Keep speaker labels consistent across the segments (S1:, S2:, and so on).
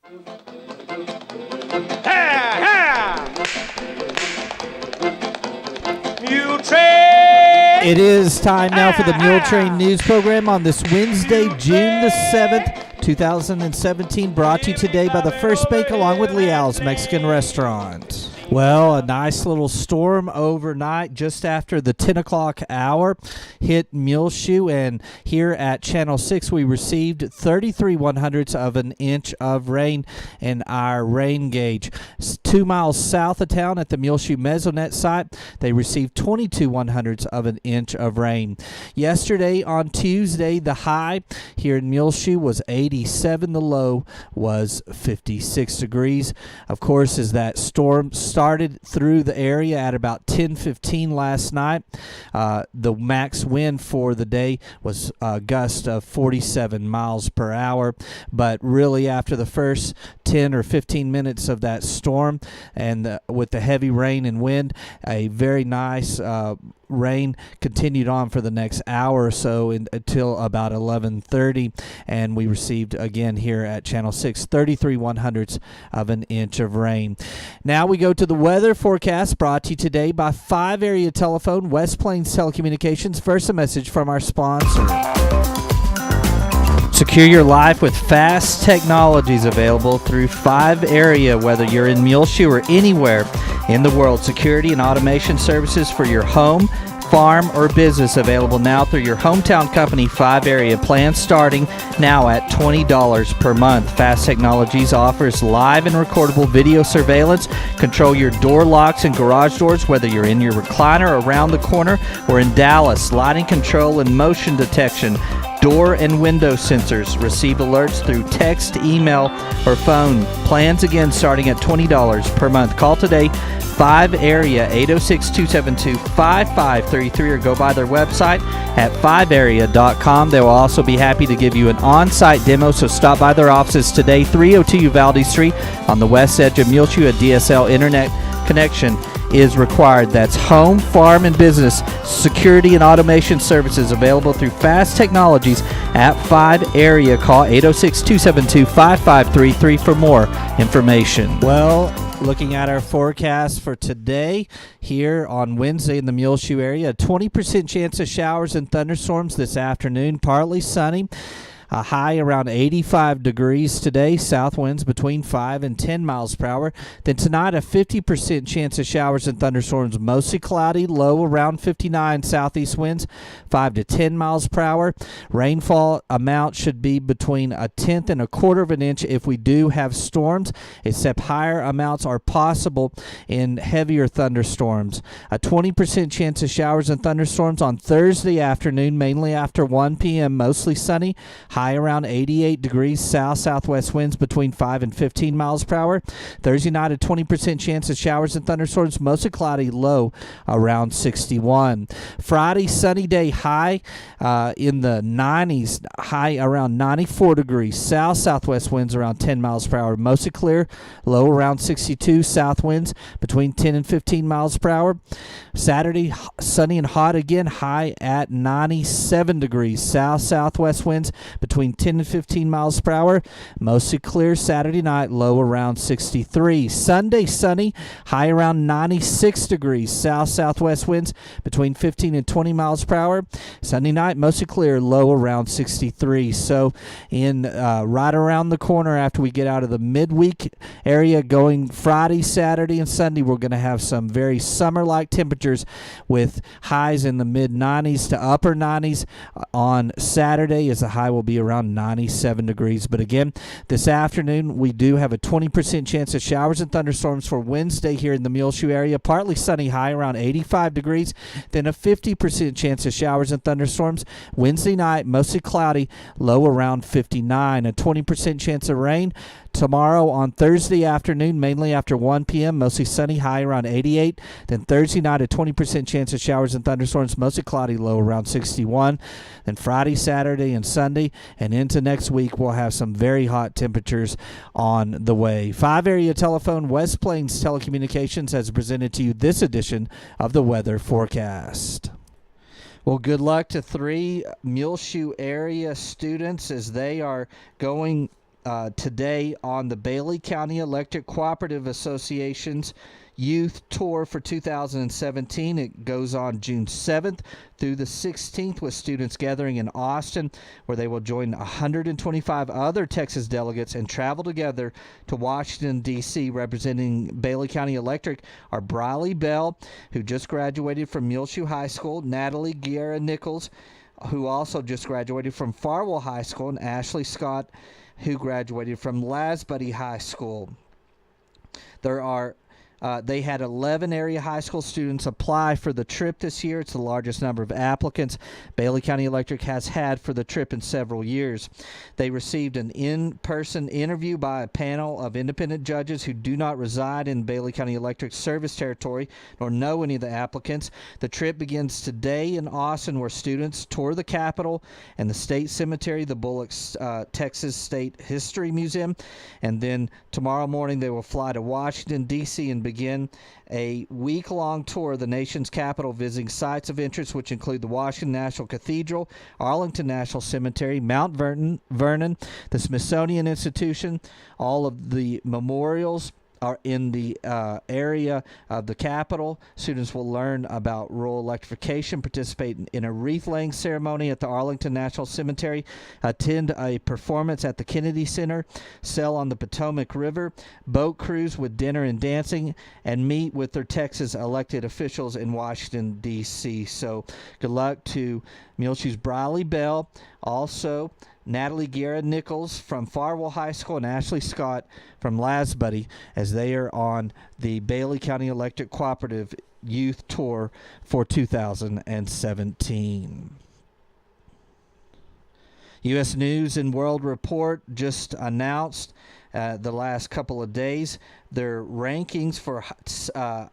S1: Muletrain!
S2: It is time now for the Muletrain News Program on this Wednesday, June the 7th, 2017, brought to you today by the First Bank along with Leal's Mexican Restaurant. Well, a nice little storm overnight just after the 10 o'clock hour hit Muleshoe, and here at Channel 6 we received 33 100ths of an inch of rain in our rain gauge. 2 miles south of town at the Muleshoe Mesonet site, they received 22 100ths of an inch of rain. Yesterday on Tuesday, the high here in Muleshoe was 87, the low was 56 degrees. Of course, as that storm started through the area at about 10:15 last night, the max wind for the day was a gust of 47 miles per hour. But really, after the first 10 or 15 minutes of that storm, and with the heavy rain and wind, a very nice rain continued on for the next hour or so until about 11:30, and we received again here at Channel 6 33 100ths of an inch of rain. Now we go to the weather forecast, brought to you today by 5 Area Telephone, West Plains Telecommunications. First, a message from our sponsor. Secure your life with fast technologies available through 5 Area. Whether you're in Muleshoe or anywhere in the world, security and automation services for your home, farm, or business available now through your hometown company, 5 Area. Plans starting now at $20 per month. Fast Technologies offers live and recordable video surveillance. Control your door locks and garage doors, whether you're in your recliner around the corner or in Dallas. Lighting control and motion detection. Door and window sensors. Receive alerts through text, email, or phone. Plans again starting at $20 per month. Call today, 5 Area, 806-272-5533, or go by their website at 5area.com. They will also be happy to give you an on-site demo, so stop by their offices today, 302 Uvalde Street on the west edge of Muleshoe. A DSL internet connection is required. That's home, farm, and business security and automation services available through Fast Technologies at 5 Area. Call 806-272-5533 for more information. Well, looking at our forecast for today here on Wednesday in the Muleshoe area, a 20% chance of showers and thunderstorms this afternoon, partly sunny. A high around 85 degrees today, south winds between 5 and 10 miles per hour. Then tonight, a 50% chance of showers and thunderstorms, mostly cloudy, low around 59, southeast winds 5 to 10 miles per hour. Rainfall amount should be between 1/10 and 1/4 of an inch if we do have storms, except higher amounts are possible in heavier thunderstorms. A 20% chance of showers and thunderstorms on Thursday afternoon, mainly after 1 p.m., mostly sunny. High around 88 degrees, south-southwest winds between 5 and 15 miles per hour. Thursday night, a 20% chance of showers and thunderstorms, mostly cloudy, low around 61. Friday, sunny day, high in the 90s, high around 94 degrees, south-southwest winds around 10 miles per hour, mostly clear, low around 62, south winds between 10 and 15 miles per hour. Saturday, sunny and hot again, high at 97 degrees, south-southwest winds between 10 and 15 miles per hour. Mostly clear Saturday night, low around 63. Sunday, sunny, high around 96 degrees. South-southwest winds between 15 and 20 miles per hour. Sunday night, mostly clear, low around 63. So in right around the corner after we get out of the midweek area, going Friday, Saturday, and Sunday, we're going to have some very summer-like temperatures with highs in the mid-90s to upper 90s. On Saturday, as the high will be around 97 degrees. But again, this afternoon we do have a 20% chance of showers and thunderstorms for Wednesday here in the Muleshoe area. Partly sunny, high around 85 degrees. Then a 50% chance of showers and thunderstorms. Wednesday night, mostly cloudy, low around 59. A 20% chance of rain. Tomorrow on Thursday afternoon, mainly after 1 p.m., mostly sunny, high around 88. Then Thursday night, a 20% chance of showers and thunderstorms, mostly cloudy, low around 61. Then Friday, Saturday, and Sunday, and into next week, we'll have some very hot temperatures on the way. 5 Area Telephone, West Plains Telecommunications has presented to you this edition of the weather forecast. Well, good luck to 3 Muleshoe area students as they are going today on the Bailey County Electric Cooperative Association's Youth Tour for 2017. It goes on June 7th through the 16th with students gathering in Austin, where they will join 125 other Texas delegates and travel together to Washington, D.C. Representing Bailey County Electric are Briley Bell, who just graduated from Muleshoe High School, Natalie Guerra Nichols, who also just graduated from Farwell High School, and Ashley Scott, who graduated from Lasbuddy High School. They had 11 area high school students apply for the trip this year. It's the largest number of applicants Bailey County Electric has had for the trip in several years. They received an in-person interview by a panel of independent judges who do not reside in Bailey County Electric's service territory nor know any of the applicants. The trip begins today in Austin, where students tour the Capitol and the State Cemetery, the Bullock Texas State History Museum, and then tomorrow morning they will fly to Washington, D.C. and begin a week-long tour of the nation's capital, visiting sites of interest which include the Washington National Cathedral, Arlington National Cemetery, Mount Vernon, the Smithsonian Institution. All of the memorials are in the area of the Capitol. Students will learn about rural electrification, participate in a wreath-laying ceremony at the Arlington National Cemetery, attend a performance at the Kennedy Center, sail on the Potomac River, boat cruise with dinner and dancing, and meet with their Texas elected officials in Washington, D.C. So good luck to Muleshoe's Briley Bell, also Natalie Guerra Nichols from Farwell High School, and Ashley Scott from Lasbuddy, as they are on the Bailey County Electric Cooperative Youth Tour for 2017. U.S. News and World Report just announced the last couple of days their rankings for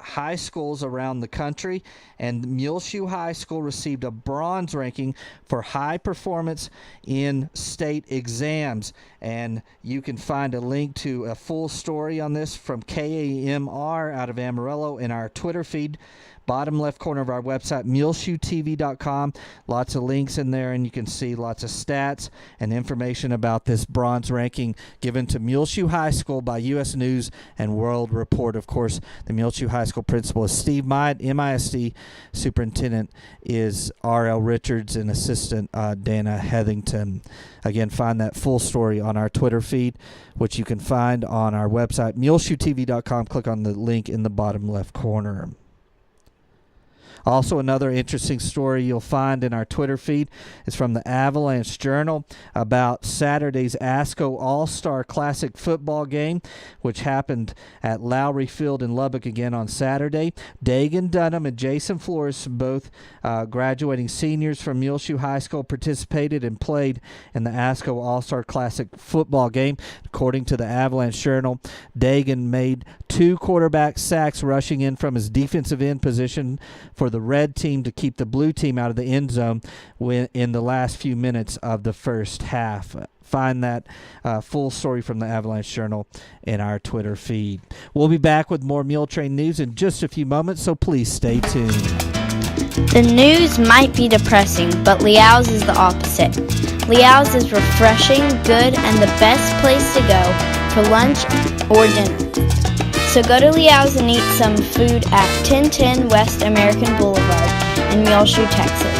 S2: high schools around the country, and Muleshoe High School received a bronze ranking for high performance in state exams. And you can find a link to a full story on this from KAMR out of Amarillo in our Twitter feed. Bottom left corner of our website, muleshoetv.com. Lots of links in there, and you can see lots of stats and information about this bronze ranking given to Muleshoe High School by U.S. News and World Report. Of course, the Muleshoe High School principal is Steve Myatt. MISD superintendent is R.L. Richards, and assistant Dana Heathington. Again, find that full story on our Twitter feed, which you can find on our website, muleshoetv.com. Click on the link in the bottom left corner. Also, another interesting story you'll find in our Twitter feed is from the Avalanche Journal about Saturday's ASCO All-Star Classic football game, which happened at Lowry Field in Lubbock again on Saturday. Dagan Dunham and Jason Flores, both graduating seniors from Muleshoe High School, participated and played in the ASCO All-Star Classic football game. According to the Avalanche Journal, Dagan made 2 quarterback sacks rushing in from his defensive end position for the red team to keep the blue team out of the end zone in the last few minutes of the first half. Find that full story from the Avalanche Journal in our Twitter feed. We'll be back with more Muletrain news in just a few moments, so please stay tuned.
S1: The news might be depressing, but Liao's is the opposite. Liao's is refreshing, good, and the best place to go for lunch or dinner. So go to Liao's and eat some food at 1010 West American Boulevard in Muleshoe, Texas.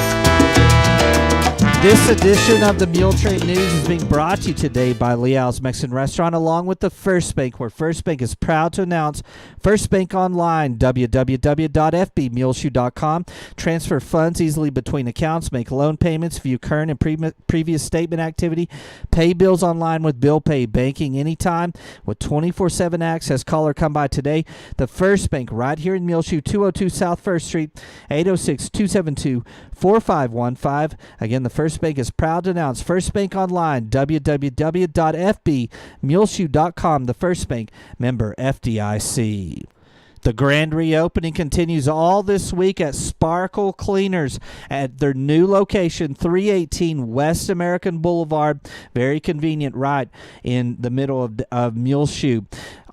S2: This edition of the Muletrain News is being brought to you today by Liao's Mexican Restaurant, along with the First Bank, where First Bank is proud to announce First Bank Online, www.fbmuleshoe.com. Transfer funds easily between accounts, make loan payments, view current and previous statement activity, pay bills online with Bill Pay, banking anytime with 24/7 access. Call or come by today. The First Bank right here in Muleshoe, 202 South First Street, 806-272-4515. Again, the First Bank is proud to announce First Bank Online, www.fbmuleshoe.com. The First Bank, member FDIC. The grand reopening continues all this week at Sparkle Cleaners at their new location, 318 West American Boulevard. Very convenient, right in the middle of Muleshoe.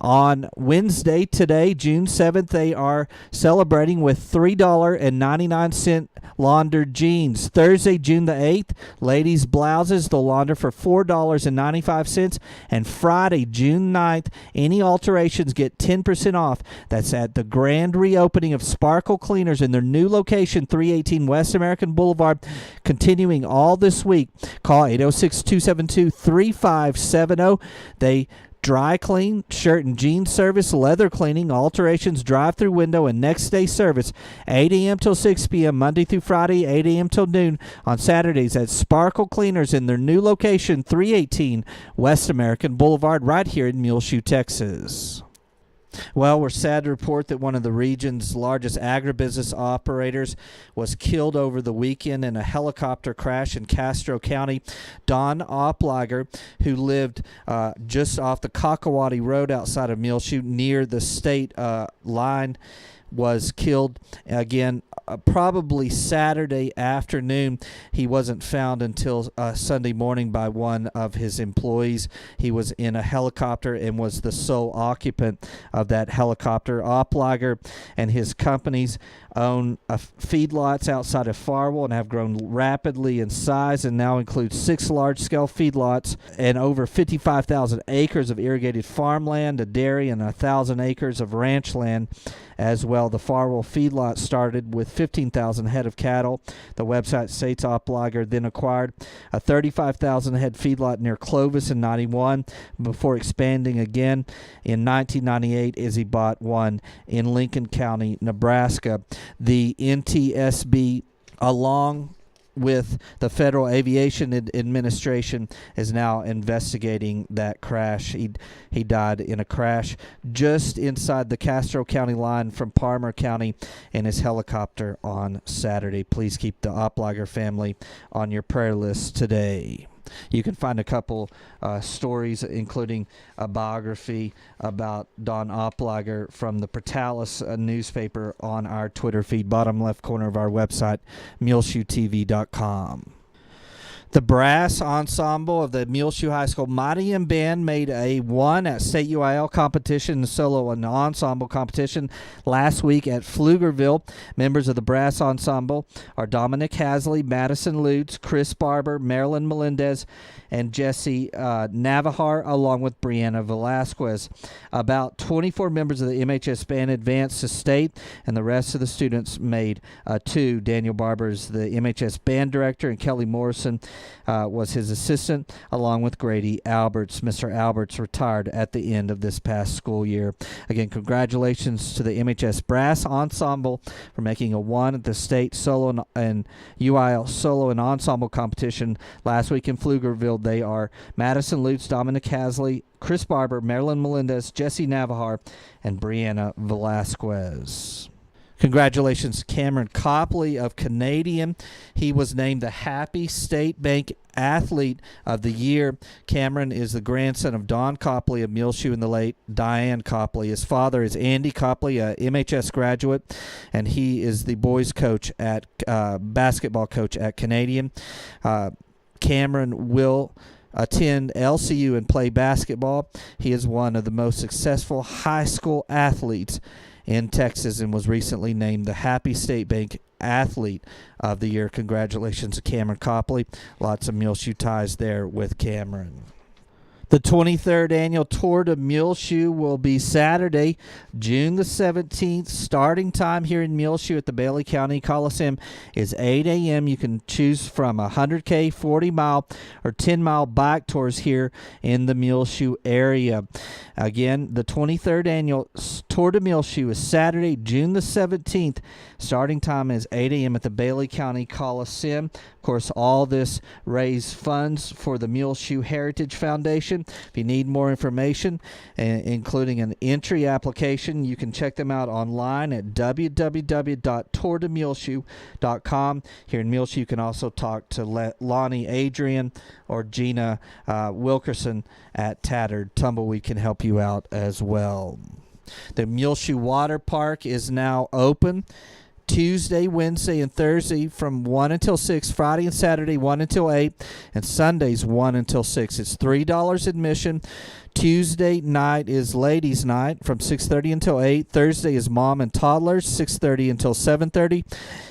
S2: On Wednesday, today, June 7th, they are celebrating with $3.99 laundered jeans. Thursday, June the 8th, ladies' blouses, they'll launder for $4.95. And Friday, June 9th, any alterations get 10% off. That's at the grand reopening of Sparkle Cleaners in their new location, 318 West American Boulevard, continuing all this week. Call 806-272-3570. They dry clean, shirt and jeans service, leather cleaning, alterations, drive-through window, and next day service, 8 a.m. till 6 p.m. Monday through Friday, 8 a.m. till noon on Saturdays at Sparkle Cleaners in their new location, 318 West American Boulevard, right here in Muleshoe, Texas. Well, we're sad to report that one of the region's largest agribusiness operators was killed over the weekend in a helicopter crash in Castro County. Don Opliger, who lived just off the Kakawati Road outside of Muleshoe near the state line, was killed again probably Saturday afternoon. He wasn't found until Sunday morning by one of his employees. He was in a helicopter and was the sole occupant of that helicopter. Opliger and his companies own feedlots outside of Farwell and have grown rapidly in size and now include 6 large-scale feedlots and over 55,000 acres of irrigated farmland, a dairy, and 1,000 acres of ranch land as well. The Farwell feedlot started with 15,000 head of cattle. The website states Opliger then acquired a 35,000 head feedlot near Clovis in 91 before expanding again in 1998 as he bought one in Lincoln County, Nebraska. The NTSB, along with the Federal Aviation Administration, is now investigating that crash. He died in a crash just inside the Castro County line from Palmer County in his helicopter on Saturday. Please keep the Opliger family on your prayer list today. You can find a couple stories, including a biography about Don Opliger from the Portales newspaper on our Twitter feed, bottom left corner of our website, muleshoetv.com. The brass ensemble of the Muleshoe High School Mighty M Band made a 1 at state UIL competition, solo and ensemble competition last week at Pflugerville. Members of the brass ensemble are Dominic Hasley, Madison Lutz, Chris Barber, Marilyn Melendez, and Jesse Navajar, along with Brianna Velasquez. About 24 members of the MHS band advanced to state, and the rest of the students made 2. Daniel Barber is the MHS band director, and Kelly Morrison was his assistant, along with Grady Alberts. Mr. Alberts retired at the end of this past school year. Again, congratulations to the MHS Brass Ensemble for making a 1 at the state solo and UIL solo and ensemble competition last week in Pflugerville. They are Madison Lutz, Dominic Hasley, Chris Barber, Marilyn Melendez, Jesse Navajar, and Brianna Velasquez. Congratulations to Cameron Copley of Canadian. He was named the Happy State Bank Athlete of the Year. Cameron is the grandson of Don Copley of Muleshoe and the late Diane Copley. His father is Andy Copley, a MHS graduate, and he is the boys coach at basketball coach at Canadian. Cameron will attend LCU and play basketball. He is one of the most successful high school athletes in Texas and was recently named the Happy State Bank Athlete of the Year. Congratulations to Cameron Copley. Lots of Muleshoe ties there with Cameron. The 23rd annual Tour de Muleshoe will be Saturday, June the 17th. Starting time here in Muleshoe at the Bailey County Coliseum is 8 a.m. You can choose from a 100K, 40-mile, or 10-mile bike tours here in the Muleshoe area. Again, the 23rd annual Tour de Muleshoe is Saturday, June the 17th. Starting time is 8 a.m. at the Bailey County Coliseum. Of course, all this raises funds for the Muleshoe Heritage Foundation. If you need more information, including an entry application, you can check them out online at www.tourdemuleshoe.com. Here in Muleshoe, you can also talk to Lonnie Adrian or Gina Wilkerson at Tattered Tumbleweed can help you out as well. The Muleshoe Water Park is now open Tuesday, Wednesday, and Thursday from 1 until 6, Friday and Saturday 1 until 8, and Sundays 1 until 6. It's $3 admission, Tuesday night is ladies' night from 6:30 until 8. Thursday is mom and toddlers, 6:30 until 7:30.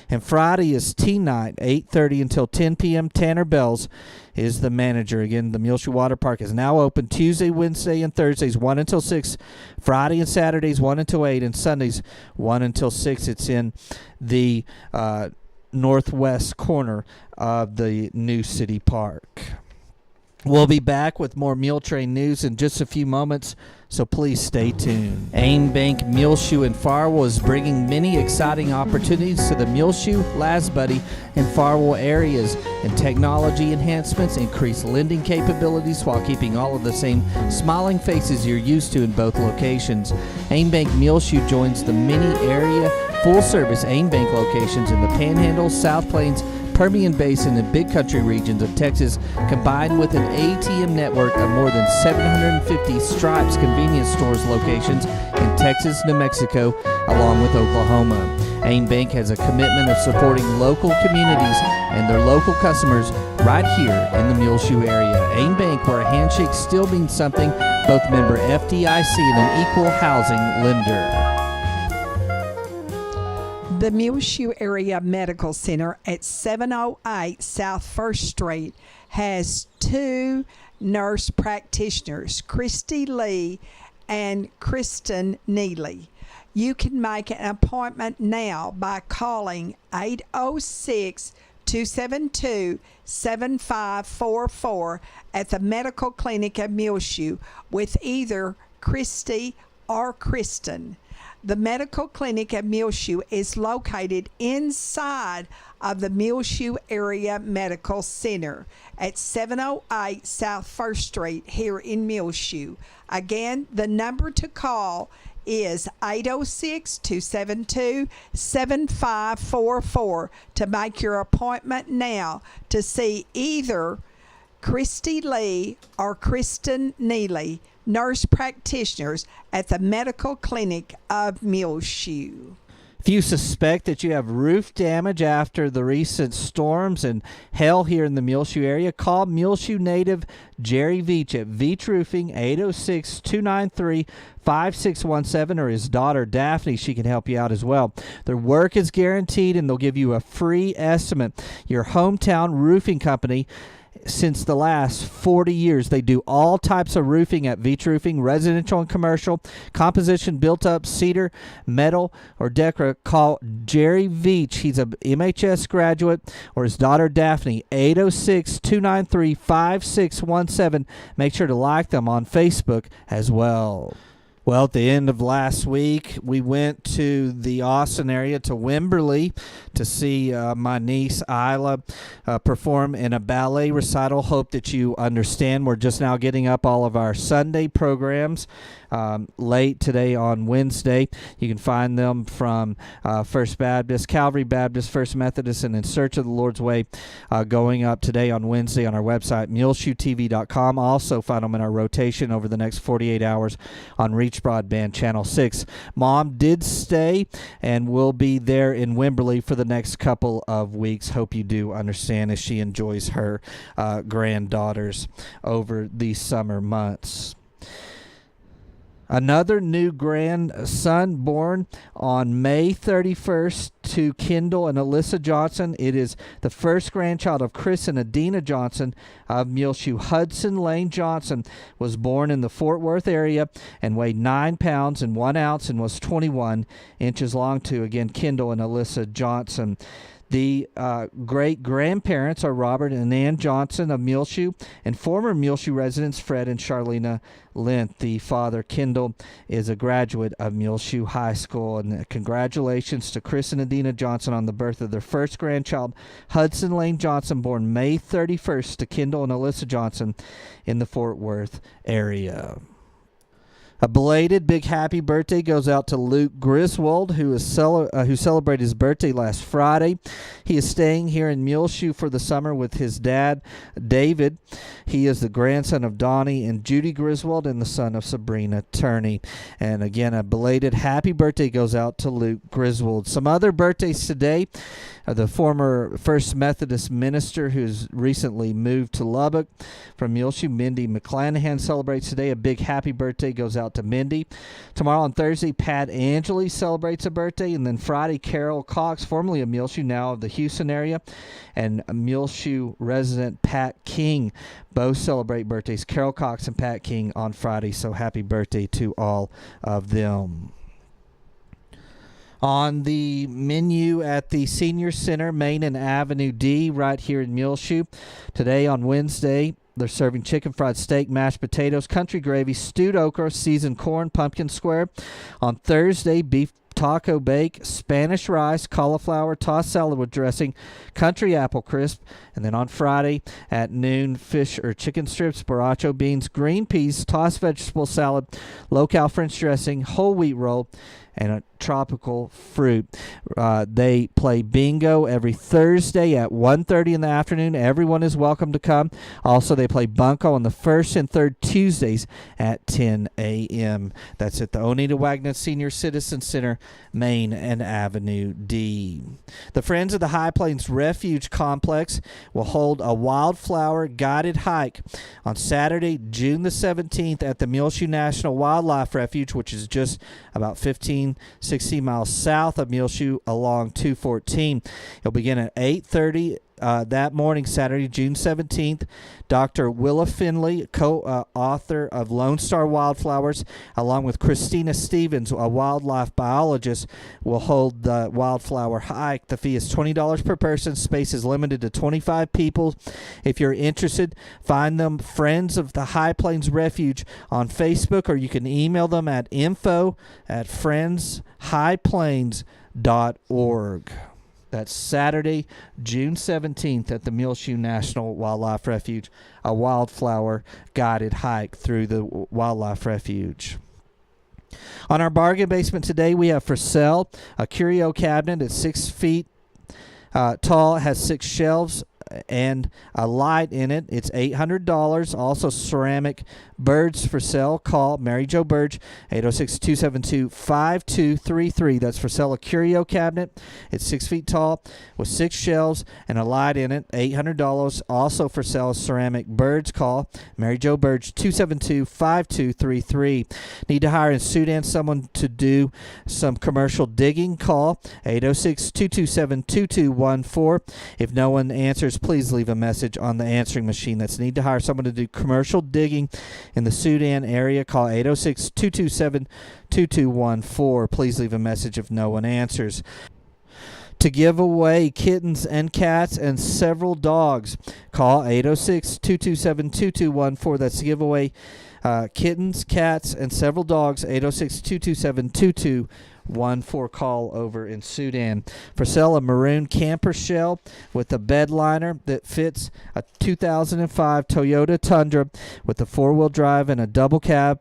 S2: And Friday is teen night, 8:30 until 10 p.m. Tanner Bells is the manager. Again, the Muleshoe Water Park is now open Tuesday, Wednesday, and Thursdays 1 until 6. Friday and Saturdays 1 until 8. And Sundays 1 until 6. It's in the northwest corner of the new city park. We'll be back with more Muletrain news in just a few moments, so please stay tuned. Aim Bank Muleshoe in Farwell is bringing many exciting opportunities to the Muleshoe, Lasbuddy, and Farwell areas, and technology enhancements increase lending capabilities while keeping all of the same smiling faces you're used to in both locations. Aim Bank Muleshoe joins the many area full-service Aim Bank locations in the Panhandle, South Plains, Permian Basin, and Big Country regions of Texas, combined with an ATM network of more than 750 Stripes convenience stores locations in Texas, New Mexico, along with Oklahoma. Aim Bank has a commitment of supporting local communities and their local customers right here in the Muleshoe area. Aim Bank, where a handshake still means something, both member FDIC and an equal housing lender.
S3: The Muleshoe Area Medical Center at 708 South 1st Street has 2 nurse practitioners, Christy Lee and Kristen Neely. You can make an appointment now by calling 806-272-7544 at the Medical Clinic at Muleshoe with either Christy or Kristen. The Medical Clinic at Muleshoe is located inside of the Muleshoe Area Medical Center at 708 South 1st Street here in Muleshoe. Again, the number to call is 806-272-7544 to make your appointment now to see either Christy Lee or Kristen Neely, nurse practitioners at the Medical Clinic of Muleshoe.
S2: If you suspect that you have roof damage after the recent storms and hail here in the Muleshoe area, call Muleshoe native Jerry Veach at Veach Roofing, 806-293-5617, or his daughter Daphne. She can help you out as well. Their work is guaranteed, and they'll give you a free estimate. Your hometown roofing company. Since the last 40 years, they do all types of roofing at Veach Roofing, residential and commercial, composition, built-up, cedar, metal, or Decra. Call Jerry Veach. He's a MHS graduate, or his daughter Daphne, 806-293-5617. Make sure to like them on Facebook as well. Well, at the end of last week, we went to the Austin area, to Wimberley, to see my niece Isla perform in a ballet recital. Hope that you understand. We're just now getting up all of our Sunday programs late today on Wednesday. You can find them from First Baptist, Calvary Baptist, First Methodist, and In Search of the Lord's Way going up today on Wednesday on our website, muleshoetv.com. Also find them in our rotation over the next 48 hours on Reach Broadband Channel 6. Mom did stay and will be there in Wimberley for the next couple of weeks. Hope you do understand as she enjoys her granddaughters over these summer months. Another new grandson born on May 31st to Kendall and Alyssa Johnson. It is the first grandchild of Chris and Adina Johnson of Muleshoe. Hudson Lane Johnson was born in the Fort Worth area and weighed 9 pounds and 1 ounce and was 21 inches long too. Again, Kendall and Alyssa Johnson. The great-grandparents are Robert and Ann Johnson of Muleshoe and former Muleshoe residents Fred and Charlena Lent. The father, Kendall, is a graduate of Muleshoe High School. And congratulations to Chris and Adina Johnson on the birth of their first grandchild, Hudson Lane Johnson, born May 31st to Kendall and Alyssa Johnson in the Fort Worth area. A belated big happy birthday goes out to Luke Griswold, who celebrated his birthday last Friday. He is staying here in Muleshoe for the summer with his dad, David. He is the grandson of Donnie and Judy Griswold and the son of Sabrina Turney. And again, a belated happy birthday goes out to Luke Griswold. Some other birthdays today. The former First Methodist minister who's recently moved to Lubbock from Muleshoe, Mindy McClanahan, celebrates today. A big happy birthday goes out to Mindy. Tomorrow on Thursday, Pat Angeli celebrates a birthday. And then Friday, Carol Cox, formerly of Muleshoe, now of the Houston area, and Muleshoe resident Pat King both celebrate birthdays. Carol Cox and Pat King on Friday, so happy birthday to all of them. On the menu at the Senior Center, Main and Avenue D, right here in Muleshoe. Today on Wednesday, they're serving chicken fried steak, mashed potatoes, country gravy, stewed okra, seasoned corn, pumpkin square. On Thursday, beef taco bake, Spanish rice, cauliflower, tossed salad with dressing, country apple crisp. And then on Friday at noon, fish or chicken strips, borracho beans, green peas, tossed vegetable salad, low-cal French dressing, whole wheat roll, and a tropical fruit. They play bingo every Thursday at 1:30 in the afternoon. Everyone is welcome to come. Also, they play bunco on the first and third Tuesdays at 10 a.m. That's at the Oneida Wagner Senior Citizen Center, Main and Avenue D. The Friends of the High Plains Refuge Complex will hold a wildflower guided hike on Saturday, June the 17th at the Muleshoe National Wildlife Refuge, which is just about 16 miles south of Muleshoe along 214. It'll begin at 8:30 that morning, Saturday, June 17th. Dr. Willa Finley, co-author of Lone Star Wildflowers, along with Christina Stevens, a wildlife biologist, will hold the wildflower hike. The fee is $20 per person. Space is limited to 25 people. If you're interested, find them Friends of the High Plains Refuge on Facebook, or you can email them at info@friendshighplains.org. That's Saturday, June 17th at the Muleshoe National Wildlife Refuge, a wildflower guided hike through the wildlife refuge. On our bargain basement today, we have for sale a curio cabinet at 6 feet tall, has 6 shelves and a light in it. It's $800. Also ceramic birds for sale. Call Mary Jo Burge, 806-272-5233. That's for sale, a curio cabinet. It's 6 feet tall with 6 shelves and a light in it. $800. Also for sale, ceramic birds. Call Mary Jo Burge, 272-5233. Need to hire in Sudan someone to do some commercial digging? Call 806-227-2214. If no one answers, please leave a message on the answering machine. That's need to hire someone to do commercial digging in the Sudan area. Call 806-227-2214. Please leave a message if no one answers. To give away kittens and cats and several dogs, call 806-227-2214. That's to give away kittens, cats, and several dogs. 806-227-2214. Call over in Sudan. For sale, a maroon camper shell with a bed liner that fits a 2005 Toyota Tundra with a 4-wheel drive and a double cab.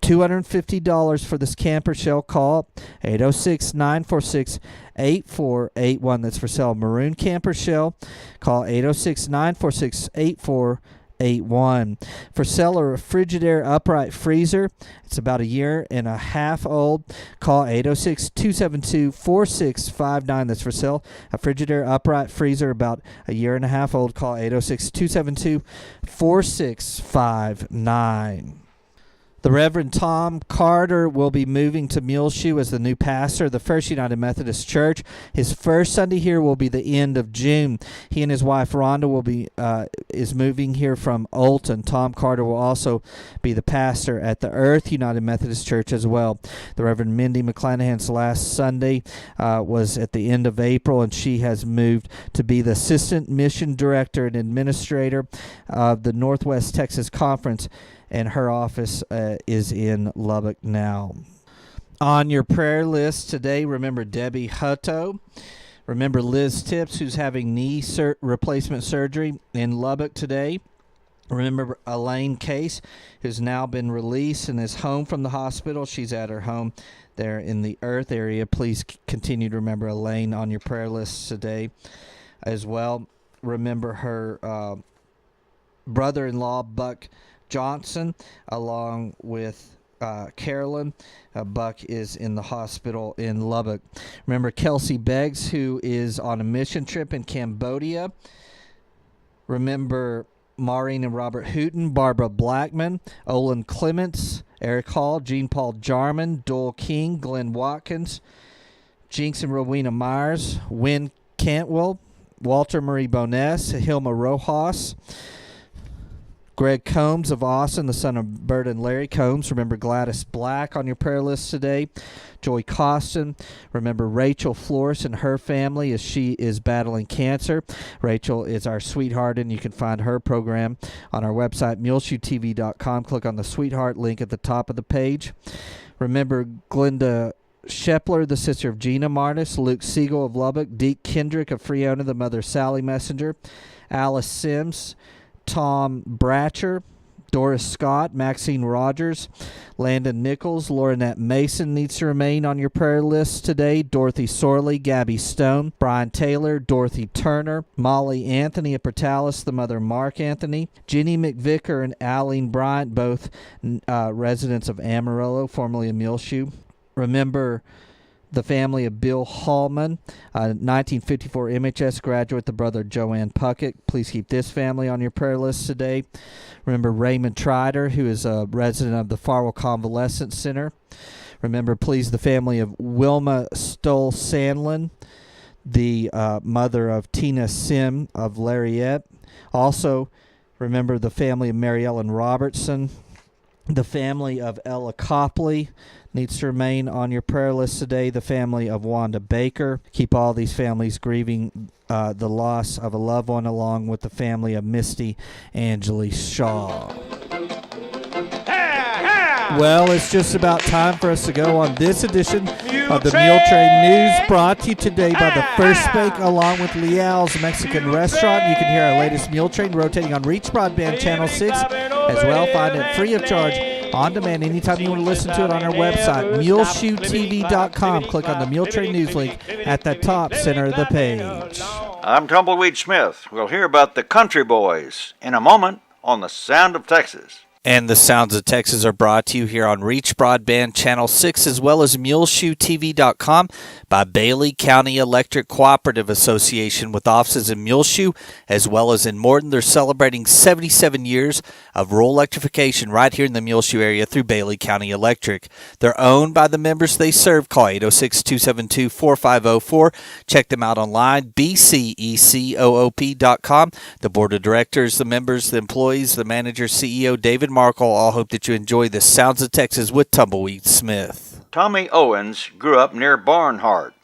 S2: $250 for this camper shell. Call 806-946-8481. That's for sale, maroon camper shell. Call 806-946-8481. For sale, a Frigidaire upright freezer. It's about a year and a half old. Call 806-272-4659. That's for sale, a Frigidaire upright freezer about a year and a half old. Call 806-272-4659. The Reverend Tom Carter will be moving to Muleshoe as the new pastor of the First United Methodist Church. His first Sunday here will be the end of June. He and his wife Rhonda will be is moving here from Olton. Tom Carter will also be the pastor at the Earth United Methodist Church as well. The Reverend Mindy McClanahan's last Sunday was at the end of April, and she has moved to be the Assistant Mission Director and Administrator of the Northwest Texas Conference, and her office is in Lubbock now. On your prayer list today, remember Debbie Hutto. Remember Liz Tips, who's having knee replacement surgery in Lubbock today. Remember Elaine Case, who's now been released and is home from the hospital. She's at her home there in the Earth area. Please continue to remember Elaine on your prayer list today as well. Remember her brother-in-law, Buck Johnson, along with Carolyn. Buck is in the hospital in Lubbock. Remember Kelsey Beggs, who is on a mission trip in Cambodia. Remember Maureen and Robert Hooten, Barbara Blackman, Olin Clements, Eric Hall, Jean Paul Jarman, Doyle King, Glenn Watkins, Jinx and Rowena Myers, Wynn Cantwell, Walter Marie Boness, Hilma Rojas, Greg Combs of Austin, the son of Bert and Larry Combs. Remember Gladys Black on your prayer list today. Joy Costin. Remember Rachel Flores and her family as she is battling cancer. Rachel is our sweetheart, and you can find her program on our website, muleshoetv.com. Click on the sweetheart link at the top of the page. Remember Glenda Shepler, the sister of Gina Martis, Luke Siegel of Lubbock, Deke Kendrick of Freona, the mother of Sally Messenger, Alice Sims, Tom Bratcher, Doris Scott, Maxine Rogers, Landon Nichols, Laurinette Mason needs to remain on your prayer list today. Dorothy Sorley, Gabby Stone, Brian Taylor, Dorothy Turner, Molly Anthony of Portales, the mother of Mark Anthony, Jenny McVicker and Aline Bryant, both residents of Amarillo, formerly of Muleshoe. Remember the family of Bill Hallman, 1954 MHS graduate, the brother of Joanne Puckett. Please keep this family on your prayer list today. Remember Raymond Trider, who is a resident of the Farwell Convalescent Center. Remember, please, the family of Wilma Stoll Sandlin, the mother of Tina Sim of Lariette. Also, remember the family of Mary Ellen Robertson. The family of Ella Copley needs to remain on your prayer list today. The family of Wanda Baker. Keep all these families grieving the loss of a loved one, along with the family of Misty Angeli Shaw. Well, it's just about time for us to go on this edition of the Muletrain News, brought to you today by the First Bake, along with Leal's Mexican Restaurant. You can hear our latest Muletrain rotating on Reach Broadband Channel 6 as well. Find it free of charge on demand anytime you want to listen to it on our website, muleshoetv.com. Click on the Muletrain News link at the top center of the page.
S4: I'm Tumbleweed Smith. We'll hear about the Country Boys in a moment on The Sound of Texas.
S2: And the Sounds of Texas are brought to you here on Reach Broadband Channel 6 as well as MuleshoeTV.com by Bailey County Electric Cooperative Association with offices in Muleshoe as well as in Morton. They're celebrating 77 years of rural electrification right here in the Muleshoe area through Bailey County Electric. They're owned by the members they serve. Call 806-272-4504. Check them out online, bcecoop.com. The board of directors, the members, the employees, the manager, CEO, David Markle, all hope that you enjoy the Sounds of Texas with Tumbleweed Smith.
S4: Tommy Owens grew up near Barnhart.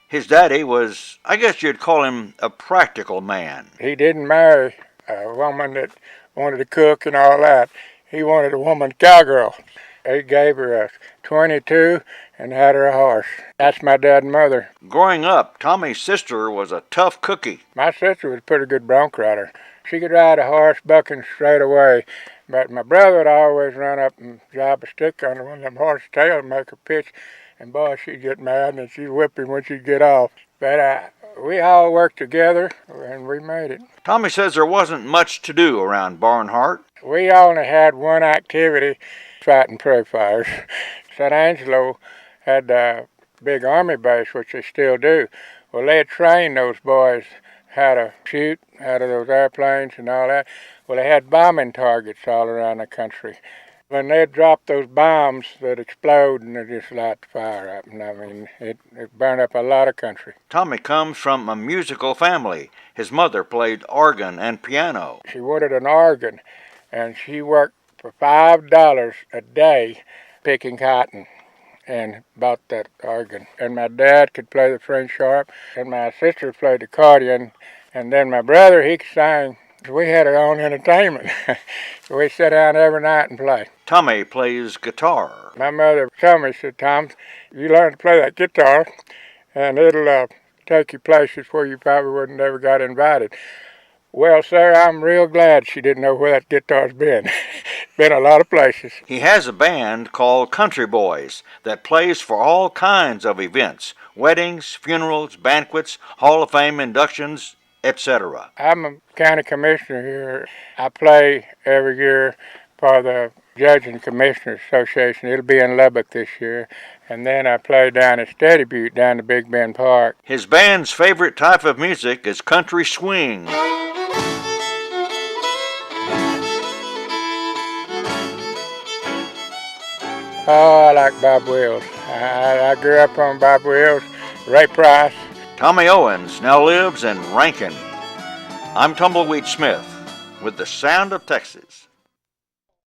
S4: His daddy was, I guess you'd call him, a practical man.
S5: He didn't marry a woman that wanted to cook and all that. He wanted a woman cowgirl. He gave her a 22 and had her a horse. That's my dad and mother.
S4: Growing up, Tommy's sister was a tough cookie.
S5: My sister was a pretty good bronc rider. She could ride a horse bucking straight away. But my brother would always run up and drop a stick on one of them horse tails and make her pitch. And boy, she'd get mad and she'd whip him when she'd get off. But we all worked together and we made it.
S4: Tommy says there wasn't much to do around Barnhart.
S5: We only had one activity, fighting prairie fires. San Angelo had a big army base, which they still do. Well, they'd train those boys how to shoot out of those airplanes and all that. Well, they had bombing targets all around the country. When they'd drop those bombs, they'd explode and they'd just light the fire up. And I mean, it burned up a lot of country.
S4: Tommy comes from a musical family. His mother played organ and piano.
S5: She wanted an organ, and she worked for $5 a day picking cotton and bought that organ. And my dad could play the French harp, and my sister played the accordion, and then my brother, he could sing. We had our own entertainment. We sit down every night and play.
S4: Tommy plays guitar.
S5: My mother told me, she said, Tom, you learn to play that guitar, and it'll take you places where you probably wouldn't ever got invited. Well, sir, I'm real glad she didn't know where that guitar's been. Been a lot of places.
S4: He has a band called Country Boys that plays for all kinds of events, weddings, funerals, banquets, Hall of Fame inductions, etc.
S5: I'm a county commissioner here. I play every year for the Judge and Commissioners Association. It'll be in Lubbock this year. And then I play down at Steady Butte down to Big Bend Park.
S4: His band's favorite type of music is country swing.
S5: Oh, I like Bob Wills. I grew up on Bob Wills, Ray Price.
S4: Tommy Owens now lives in Rankin. I'm Tumbleweed Smith with the Sound of Texas.